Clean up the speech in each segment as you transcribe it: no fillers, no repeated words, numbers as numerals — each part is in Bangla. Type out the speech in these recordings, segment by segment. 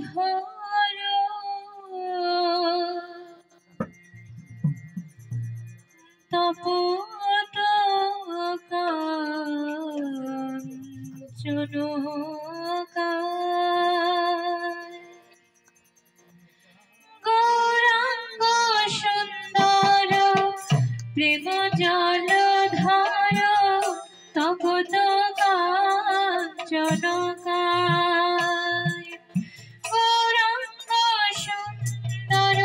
ধর তপত কাঞ্চন গৌরাঙ্গ সুন্দর প্রেম জলধার তপত কাঞ্চন গৌরাঙ্গ সুন্দর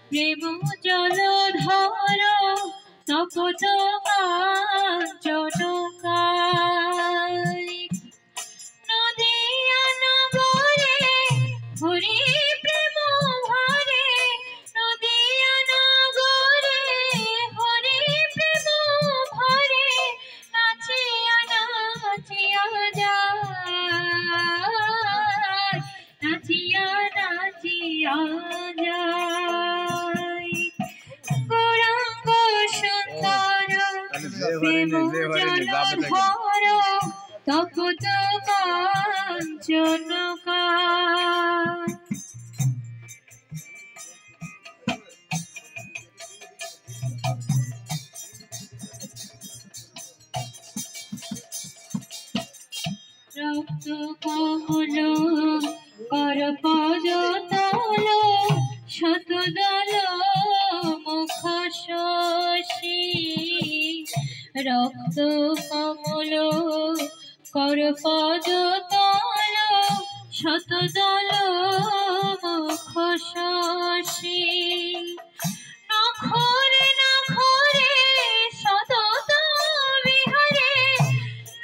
প্রেম জলধার তপত কাঞ্চন নদিয়া নগরে হরি প্রেম ভরে নদিয়া নগরে হরি প্রেম ভরে নাচিয়া নাচিয়া যায় নাচিয়া নাচিয়া যায় গৌরাঙ্গ সুন্দর প্রেম জলধার তপত কাঞ্চন রক্ত কমল কর পদতল শতদল মুখ শশী রক্ত কমল কর পদতল শতদল মুখ শশী নখরে নখরে সতত বিহারে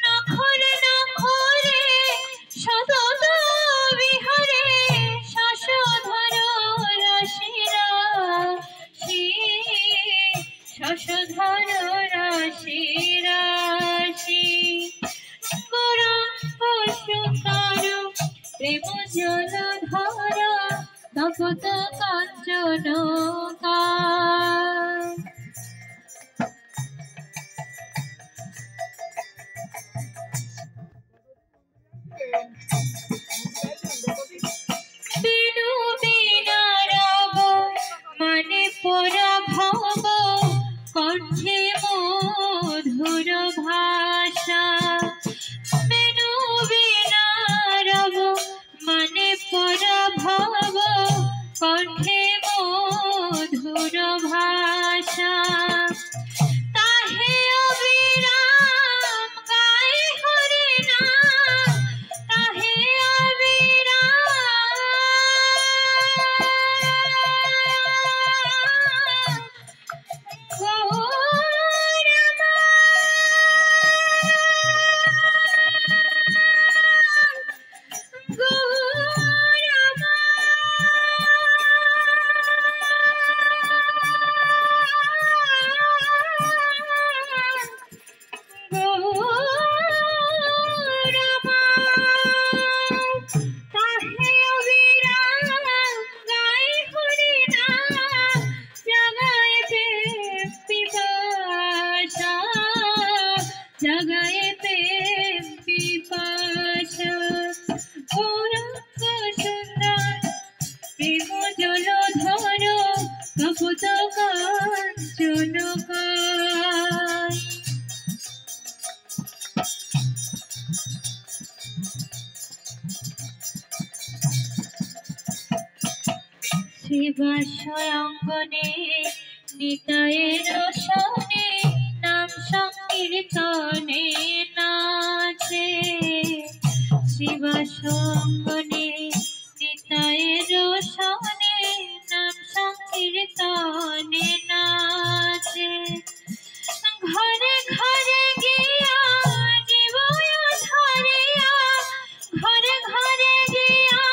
নখরে নখরে সতত বিহারে শশধর রাশিরা শশধর রাশিরা গৌরাঙ্গ সুন্দর প্রেম জলধার তপত কাঞ্চন বিনু বিনারব মানে পরাভব কণ্ঠে মধুর ভাষা বিনু বিনারব মানে পরাভব কণ্ঠে মধুর ভাষা তাহে অবিরাম গায় হরি নাম তাহে जगाए प्रेम पिपाशा गौरांग सुंदर प्रेम जलधर तपत कांचन শিবাশয়ঙ্গনে নিতায়ের রসনে নাম সংকীর্তনে নাচে শিবাশয়ঙ্গনে নিতায়ের রসনে নাম সংকীর্তনে নাচে ঘরে ঘরে গিয়া জীবয় ধরিয়া ঘরে ঘরে গিয়া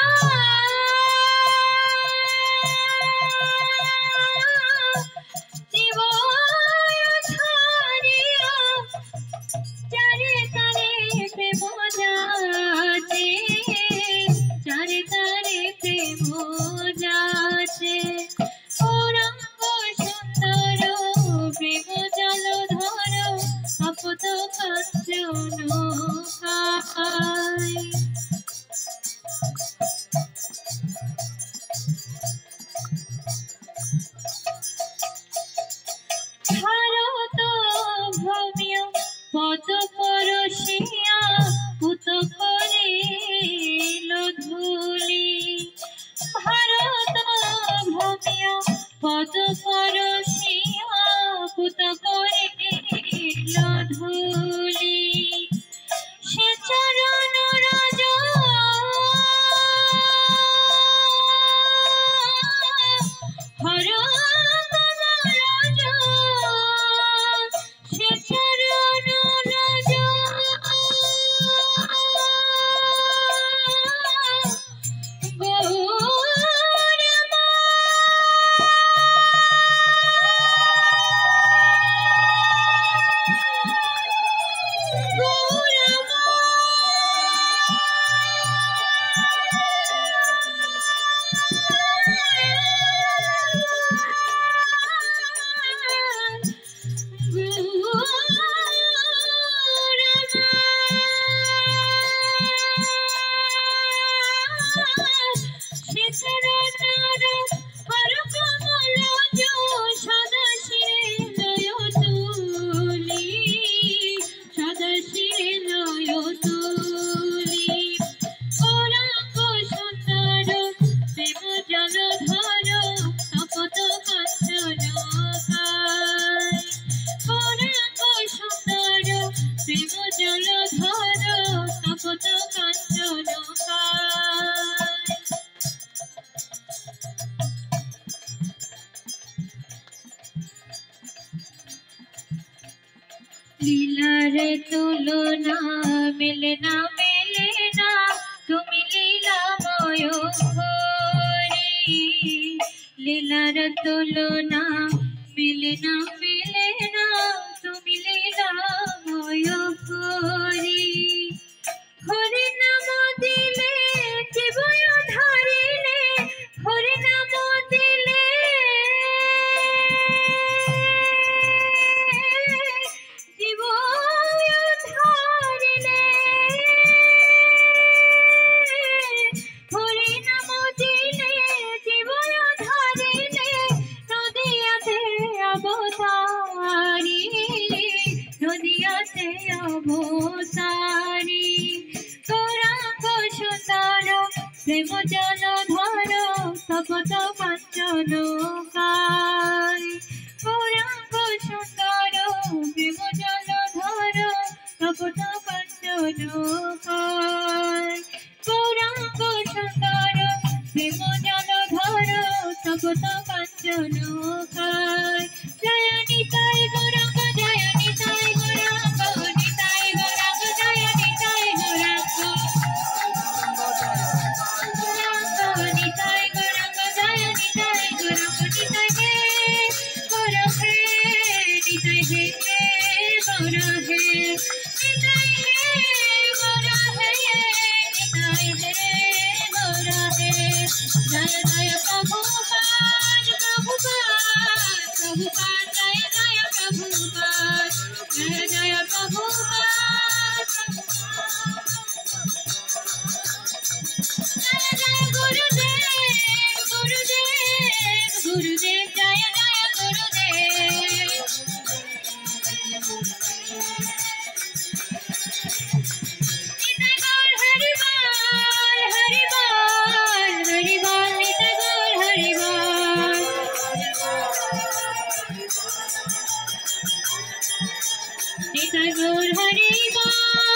লীলার তুলনা মেলে না তুমি লীলাময় হরি। লীলার তুলনা মেলে না তুমি লীলাময় হরি। হরি নাম দিলে জীবয় ধারিলে, হরি নাম দিলে জীবয় ধারিলে, হরি নাম দিলে জীবয় ধারিলে, নদিয়াতে অবতারি, নদিয়াতে অবতারি। গৌরাঙ্গ সুন্দর প্রেম জলধর তপত কাঞ্চন কায়। গৌরাঙ্গ সুন্দর প্রেম জলধর তপত কাঞ্চন কায়। গৌরাঙ্গ সুন্দর প্রেম জলধর তপত কাঞ্চন কায়। জয় নিতাই গৌরাঙ্গ, জয় নিতাই গৌরাঙ্গ, নিতাই গৌরাঙ্গ, জয় নিতাই গৌরাঙ্গ। নিতাই গৌরাঙ্গ, জয় নিতাই গৌরাঙ্গ, নিতাই হে গৌর হে, নিতাই হে গৌর হে, নিতাই হে গৌর হে, নিতাই হে গৌর হে। জয় জয় প্রভুপাদ, প্রভুপাদ, প্রভুপাদ, জয় জয় প্রভুপাদ, জয় জয় প্রভুপাদ, জয় জয় গুরুদেব, গুরুদেব, গুরুদেব, জয় জয় গুরুদেব। নিতাই গৌর হরিবল, হরিবল, হরিবল, নিতাই গৌর হরিবল। নিতাই গৌর হরিবল।